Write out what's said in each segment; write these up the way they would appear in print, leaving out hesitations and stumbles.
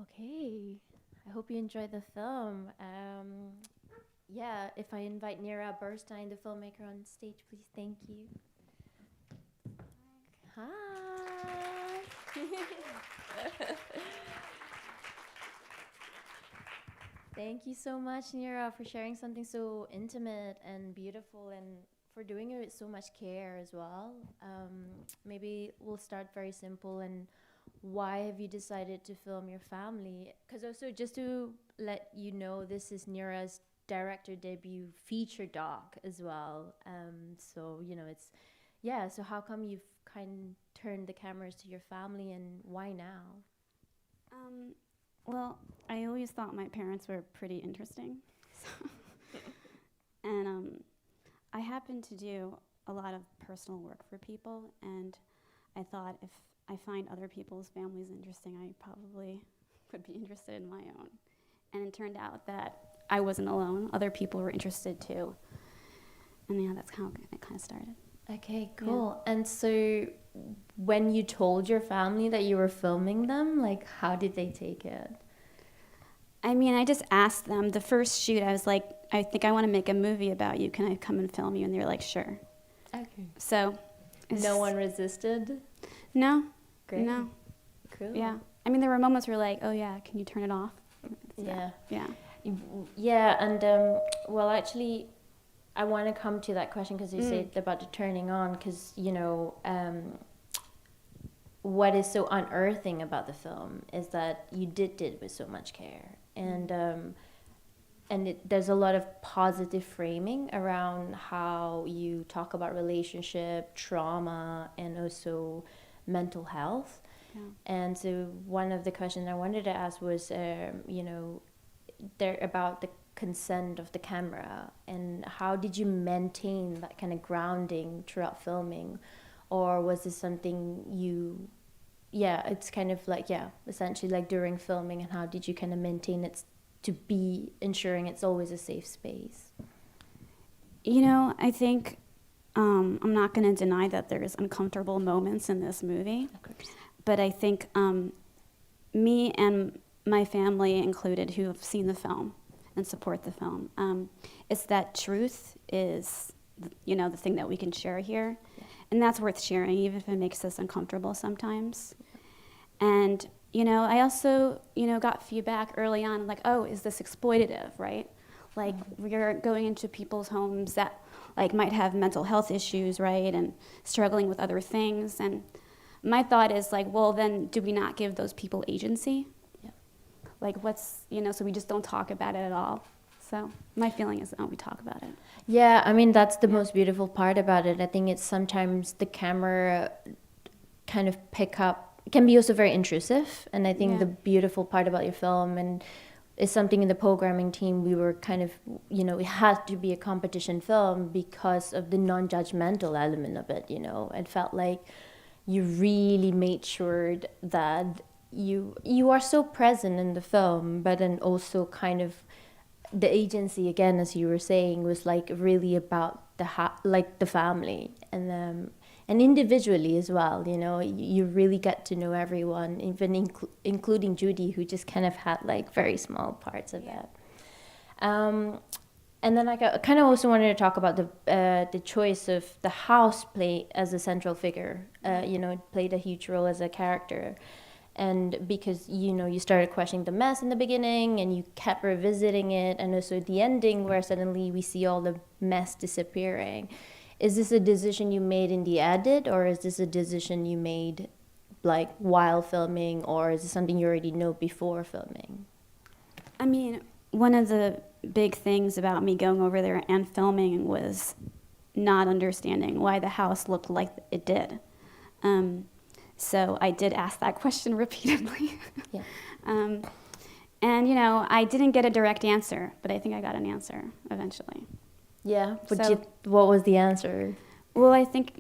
Okay, I hope you enjoyed the film. Yeah, if I invite Nira Burstein, the filmmaker, on stage, please. Thank you. Hi. Thank you so much, Nira, for sharing something so intimate and beautiful, and for doing it with so much care as well. Maybe we'll start very simple. And why have you decided to film your family? Because also, just to let you know, this is Nira's director debut feature doc as well. So it's yeah. So how come you've kind of turned the cameras to your family, and why now? Um, well, I always thought my parents were pretty interesting. So and I happen to do a lot of personal work for people, and I thought if I find other people's families interesting, I probably would be interested in my own. And it turned out that I wasn't alone. Other people were interested too. And yeah, that's how it kind of started. Okay, cool. Yeah. And so when you told your family that you were filming them, like, how did they take it? I mean, I just asked them. The first shoot, I was like, I think I want to make a movie about you. Can I come and film you? And they were like, sure. Okay. So. No one resisted? No. Great. No. Cool. Yeah. I mean, there were moments where like, oh yeah, can you turn it off? Yeah. Yeah. Yeah, and well, actually, I want to come to that question because you said about the turning on, because what is so unearthing about the film is that you did it with so much care, and there's a lot of positive framing around how you talk about relationship, trauma, and also mental health. Yeah. And so one of the questions I wanted to ask was, there about the consent of the camera, and how did you maintain that kind of grounding throughout filming, or was this something you it's kind of like essentially like during filming, and how did you kind of maintain it to be ensuring it's always a safe space? I think I'm not going to deny that there's uncomfortable moments in this movie, Of course. but I think me and my family included, who have seen the film and support the film, it's that truth is, the thing that we can share here. Yeah. And that's worth sharing, even if it makes us uncomfortable sometimes. Yeah. And, I also, got feedback early on, like, oh, is this exploitative, right? Like, we're going into people's homes that, like, might have mental health issues, right, and struggling with other things. And my thought is, like, well, then do we not give those people agency? Like, so we just don't talk about it at all. So my feeling is, we talk about it. Yeah, I mean, that's the most beautiful part about it. I think it's sometimes the camera kind of can be also very intrusive. And I think the beautiful part about your film, and is something in the programming team, we were kind of, it had to be a competition film because of the non-judgmental element of it, It felt like you really made sure that you are so present in the film, but then also kind of the agency, again, as you were saying, was like really about the family, and individually as well. You really get to know everyone, even including Judy, who just kind of had like very small parts of that. And then I kind of also wanted to talk about the choice of the house play as a central figure. It played a huge role as a character. And because, you started questioning the mess in the beginning, and you kept revisiting it, and also the ending where suddenly we see all the mess disappearing. Is this a decision you made in the edit, or is this a decision you made like while filming, or is it something you already know before filming? I mean, one of the big things about me going over there and filming was not understanding why the house looked like it did. So I did ask that question repeatedly. Yeah. And, I didn't get a direct answer, but I think I got an answer eventually. Yeah. What was the answer? Well, I think,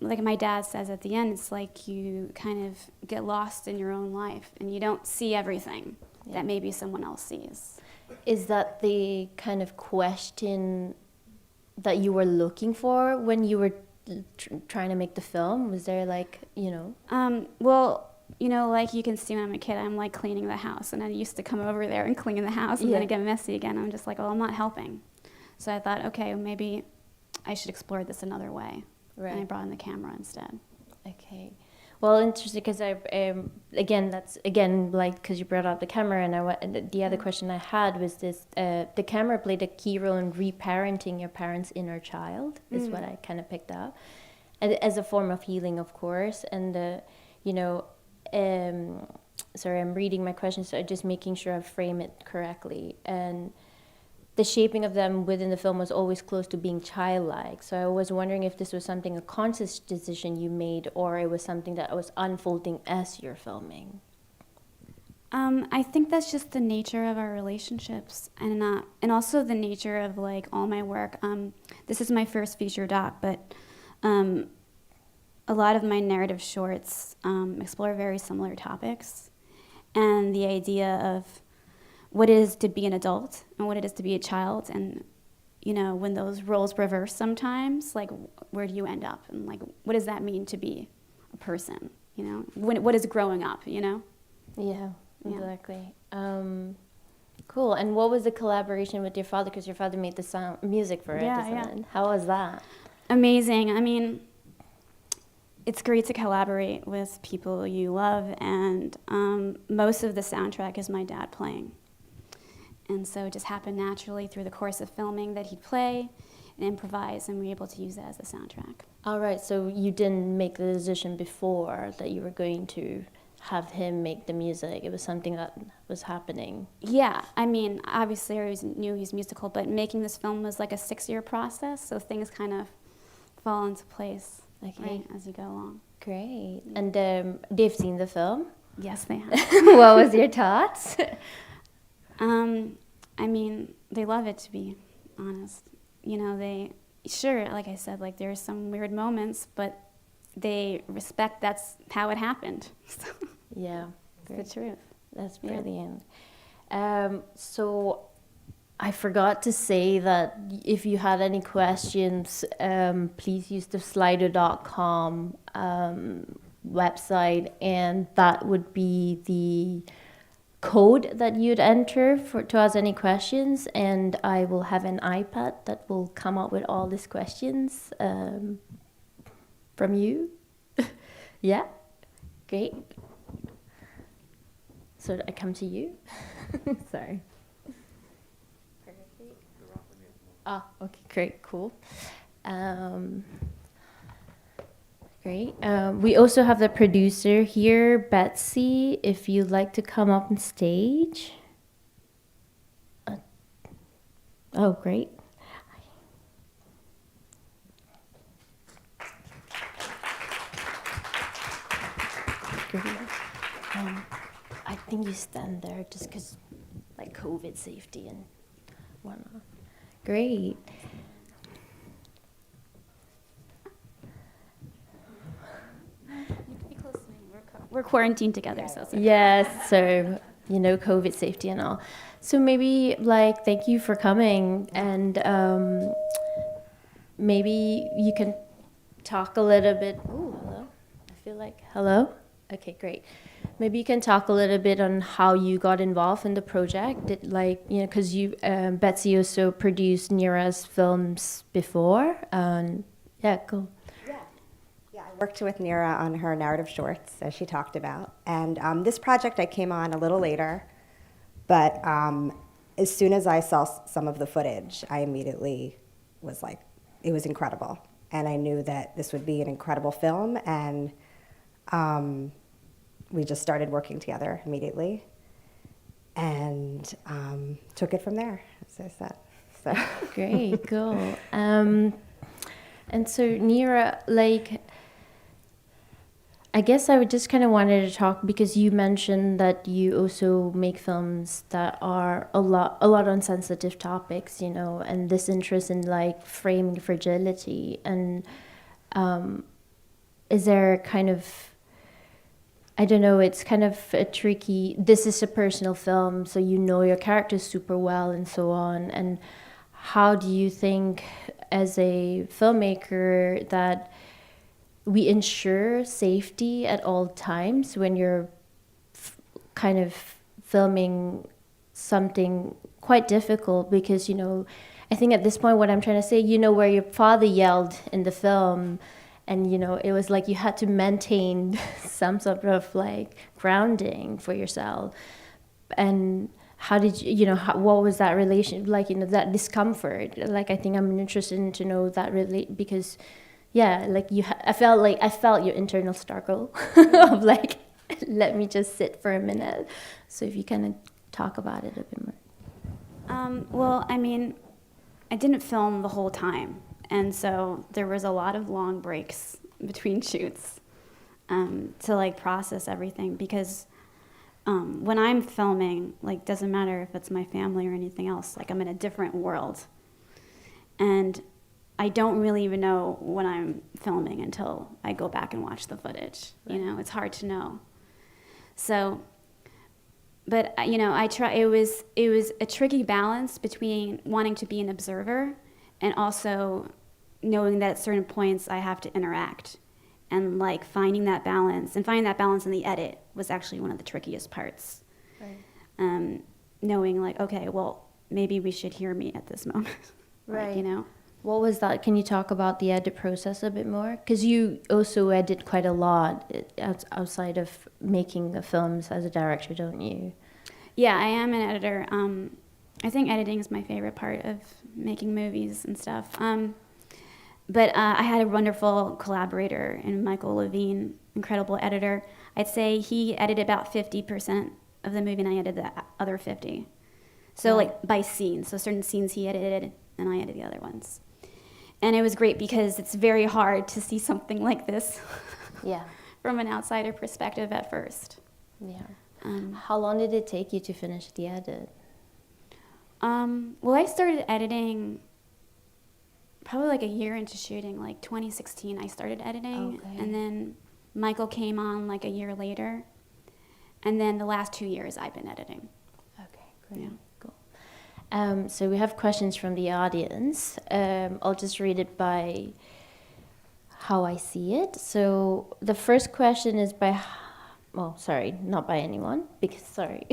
like my dad says at the end, it's like you kind of get lost in your own life and you don't see everything that maybe someone else sees. Is that the kind of question that you were looking for when you were trying to make the film? Was there like, Well, you know, like you can see when I'm a kid, I'm like cleaning the house, and I used to come over there and clean the house, and then it get messy again. I'm just like, oh, I'm not helping. So I thought, okay, maybe I should explore this another way. Right. And I brought in the camera instead. Okay. Well, interesting, because again, like, because you brought up the camera, and the other question I had was this: the camera played a key role in reparenting your parents' inner child, is what I kind of picked up, and as a form of healing, of course. And you know, sorry, I'm reading my questions, so just making sure I frame it correctly. And the shaping of them within the film was always close to being childlike. So I was wondering if this was a conscious decision you made, or it was something that was unfolding as you're filming. I think that's just the nature of our relationships, and also the nature of like all my work. This is my first feature doc, but a lot of my narrative shorts explore very similar topics, and the idea of what it is to be an adult and what it is to be a child, and you know, when those roles reverse sometimes, like where do you end up, and like what does that mean to be a person, you know, what is growing up, you know? Yeah, exactly. Cool. And what was the collaboration with your father, because your father made the music for it, isn't it? How was that? Amazing. I mean, it's great to collaborate with people you love, and most of the soundtrack is my dad playing. And so it just happened naturally through the course of filming that he'd play and improvise, and we were able to use that as a soundtrack. All right, so you didn't make the decision before that you were going to have him make the music. It was something that was happening. Yeah, I mean, obviously I always knew he's musical, but making this film was like a 6-year process, so things kind of fall into place right, as you go along. Great. Yeah. And they've seen the film? Yes, they have. What was your thoughts? I mean, they love it, to be honest. You know, like I said, like there's some weird moments, but they respect that's how it happened. Yeah. It's the truth. That's brilliant. So I forgot to say that if you had any questions, please use the Slido.com website, and that would be the code that you'd enter to ask any questions, and I will have an iPad that will come up with all these questions from you. Yeah, great. So I come to you. Sorry. Okay, great, cool. Great. We also have the producer here, Betsy, if you'd like to come up on stage. Oh, great. I think you stand there just because, like, COVID safety and whatnot. Great. We're quarantined together, so it's okay. Yes, so, you know, COVID safety and all. So maybe, like, thank you for coming, and maybe you can talk a little bit. Ooh, hello. I feel like, hello? Okay, great. Maybe you can talk a little bit on how you got involved in the project. Because you, Betsy also produced Nira's films before. Yeah, cool. I worked with Nira on her narrative shorts, as she talked about. And this project I came on a little later, but as soon as I saw some of the footage, I immediately was like, it was incredible. And I knew that this would be an incredible film, and we just started working together immediately and took it from there, as I said. So. Great, cool. And so Nira, like, I guess I would just kind of wanted to talk, because you mentioned that you also make films that are a lot on sensitive topics, you know, and this interest in like framing fragility. And is there kind of, I don't know, it's kind of a tricky, this is a personal film, so you know your characters super well and so on. And how do you think as a filmmaker that, we ensure safety at all times when you're kind of filming something quite difficult, because, you know, I think at this point what I'm trying to say, you know, where your father yelled in the film, and, you know, it was like you had to maintain some sort of like grounding for yourself. And how did you, you know, what was that relation like, you know, that discomfort? Like, I think I'm interested in to know that really, because yeah, like I felt your internal struggle of like, let me just sit for a minute. So if you kind of talk about it a bit more. Well, I mean, I didn't film the whole time, and so there was a lot of long breaks between shoots to like process everything, because when I'm filming, like, doesn't matter if it's my family or anything else, like, I'm in a different world, and I don't really even know what I'm filming until I go back and watch the footage. Right. You know, it's hard to know. So, but you know, I try. It was a tricky balance between wanting to be an observer and also knowing that at certain points I have to interact, and like finding that balance in the edit was actually one of the trickiest parts. Right. Knowing like, okay, well, maybe we should hear me at this moment. Right. Like, you know. What was that? Can you talk about the edit process a bit more? Because you also edit quite a lot outside of making the films as a director, don't you? Yeah, I am an editor. I think editing is my favorite part of making movies and stuff. But I had a wonderful collaborator in Michael Levine, incredible editor. I'd say he edited about 50% of the movie, and I edited the other 50. So like by scene. So certain scenes he edited, and I edited the other ones. And it was great because it's very hard to see something like this from an outsider perspective at first. Yeah. How long did it take you to finish the edit? Well, I started editing probably like a year into shooting, like 2016 I started editing. Okay. And then Michael came on like a year later. And then the last 2 years I've been editing. Okay, great. Yeah. So we have questions from the audience. I'll just read it by how I see it. So the first question is by, not by anyone, because sorry.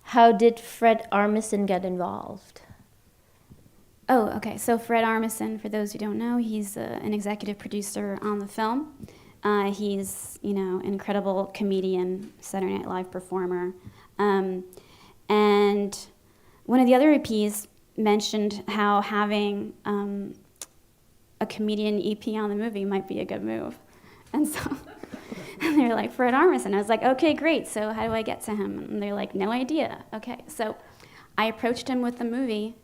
How did Fred Armisen get involved? Oh, okay. So Fred Armisen, for those who don't know, he's an executive producer on the film. He's, you know, an incredible comedian, Saturday Night Live performer. And one of the other EPs mentioned how having a comedian EP on the movie might be a good move. And so and they're like, Fred Armisen. I was like, okay, great. So how do I get to him? And they're like, no idea. Okay. So I approached him with the movie,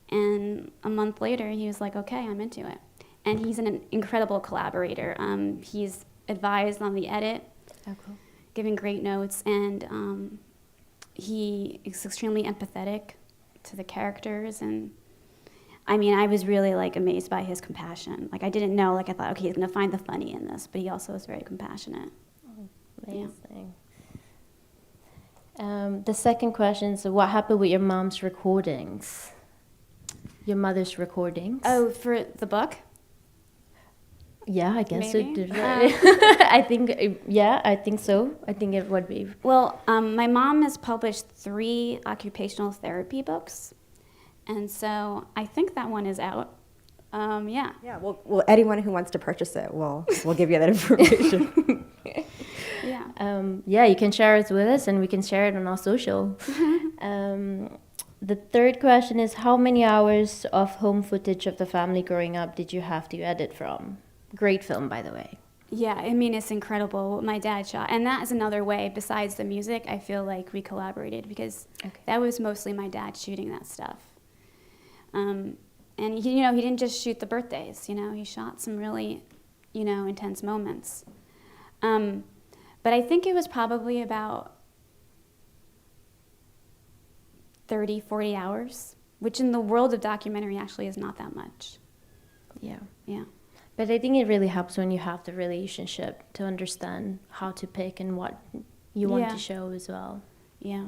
and a month later he was like, okay, I'm into it. And he's an incredible collaborator. He's advised on the edit, giving great notes, and he is extremely empathetic to the characters, and I mean, I was really like amazed by his compassion. Like, I didn't know, like, I thought, okay, he's gonna find the funny in this, but he also is very compassionate. Oh, amazing. Yeah. The second question is, what happened with your mom's recordings? Your mother's recordings? Oh, for the book? Yeah, I guess it did. I think so. I think it would be. Well, my mom has published 3 occupational therapy books, and so I think that one is out. Yeah. Yeah. Well, anyone who wants to purchase it, we'll give you that information. Yeah. You can share it with us, and we can share it on our social. The third question is, how many hours of home footage of the family growing up did you have to edit from? Great film, by the way. Yeah, I mean, it's incredible what my dad shot. And that is another way, besides the music, I feel like we collaborated, because that was mostly my dad shooting that stuff. And, he didn't just shoot the birthdays, he shot some really, intense moments. But I think it was probably about 30, 40 hours, which in the world of documentary actually is not that much. Yeah. Yeah. But I think it really helps when you have the relationship to understand how to pick and what you want to show as well. Yeah.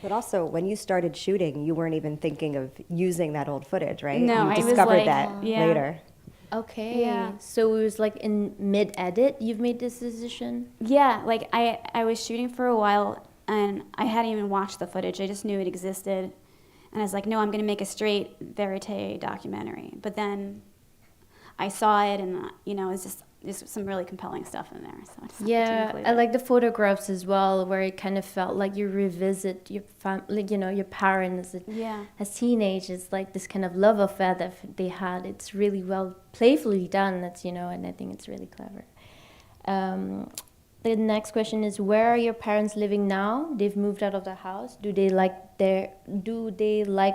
But also, when you started shooting, you weren't even thinking of using that old footage, right? No, you I discovered was like, that later. Okay. Yeah. So it was like in mid-edit you've made this decision? Yeah, like I was shooting for a while and I hadn't even watched the footage. I just knew it existed. And I was like, no, I'm going to make a straight verite documentary. But then I saw it and, it's just, there's some really compelling stuff in there. So I decided to Yeah, include I it. like the photographs as well, where it kind of felt like you revisit your family, your parents Yeah. as teenagers, like this kind of love affair that they had. It's really well playfully done. And I think it's really clever. The next question is, where are your parents living now? They've moved out of the house. Do they like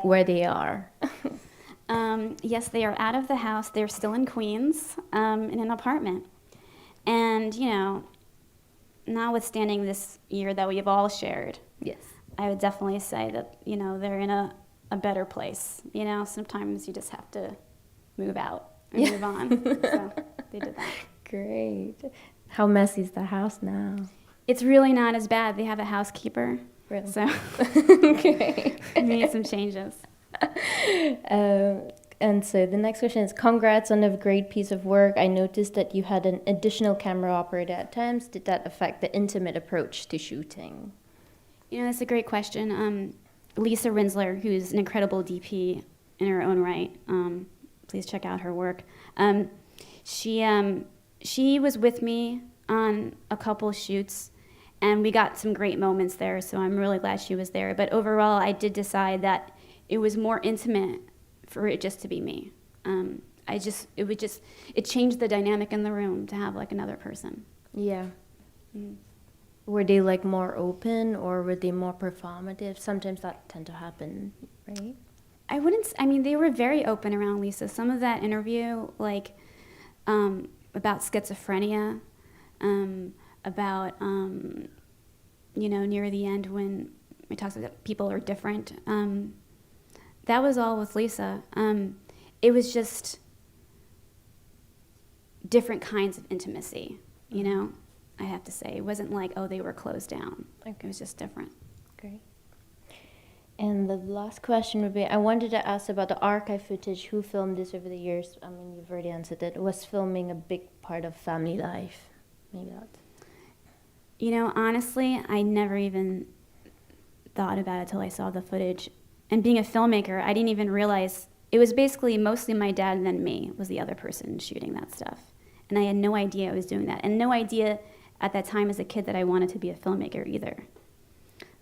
where they are? Yes, they are out of the house. They're still in Queens, in an apartment. And, notwithstanding this year that we've all shared, Yes. I would definitely say that, they're in a better place. Sometimes you just have to move out and move on. So they did that. Great. How messy is the house now? It's really not as bad. They have a housekeeper. Really? So Okay. we made some changes. And so the next question is, congrats on a great piece of work. I noticed that you had an additional camera operator at times. Did that affect the intimate approach to shooting? That's a great question. Lisa Rinsler, who's an incredible DP in her own right, please check out her work. She was with me on a couple shoots, and we got some great moments there, so I'm really glad she was there. But overall, I did decide that it was more intimate for it just to be me. It changed the dynamic in the room to have like another person. Yeah. Mm. Were they like more open, or were they more performative? Sometimes that tend to happen, right? They were very open around Lisa. Some of that interview, like about schizophrenia, about near the end when it talks about people are different. That was all with Lisa. It was just different kinds of intimacy, I have to say. It wasn't like, oh, they were closed down. Okay. It was just different. Great. And the last question would be, I wanted to ask about the archive footage. Who filmed this over the years? You've already answered it. Was filming a big part of family life? Maybe that's... Honestly, I never even thought about it till I saw the footage. And being a filmmaker, I didn't even realize it was basically mostly my dad and then me was the other person shooting that stuff. And I had no idea I was doing that. And no idea at that time as a kid that I wanted to be a filmmaker either.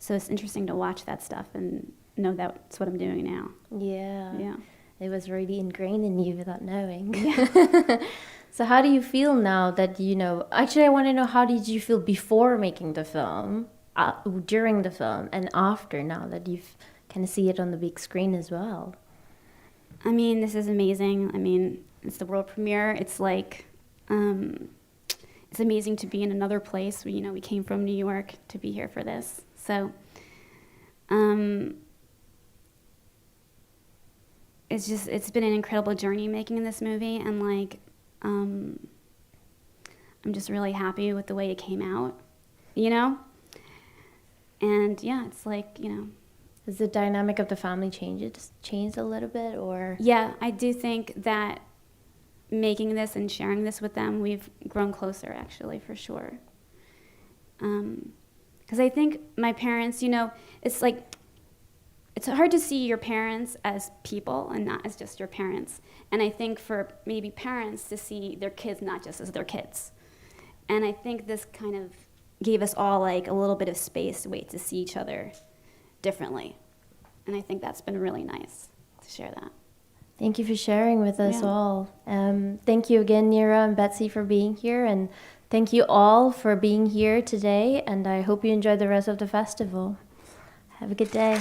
So it's interesting to watch that stuff and know that's what I'm doing now. Yeah. Yeah. It was really ingrained in you without knowing. Yeah. So how do you feel now that actually I want to know, how did you feel before making the film, during the film, and after, now that you've kind of see it on the big screen as well? This is amazing. It's the world premiere. It's like, it's amazing to be in another place. We came from New York to be here for this. So, it's been an incredible journey making this movie, and I'm just really happy with the way it came out, And yeah, it's like, Has the dynamic of the family changed a little bit, or? Yeah, I do think that making this and sharing this with them, we've grown closer, actually, for sure. Because I think my parents, it's like, it's hard to see your parents as people and not as just your parents. And I think for maybe parents to see their kids not just as their kids. And I think this kind of gave us all like a little bit of space to wait to see each other differently. And I think that's been really nice to share that. Thank you for sharing with us Yeah. all. Thank you again, Nira and Betsy, for being here. And thank you all for being here today. And I hope you enjoy the rest of the festival. Have a good day.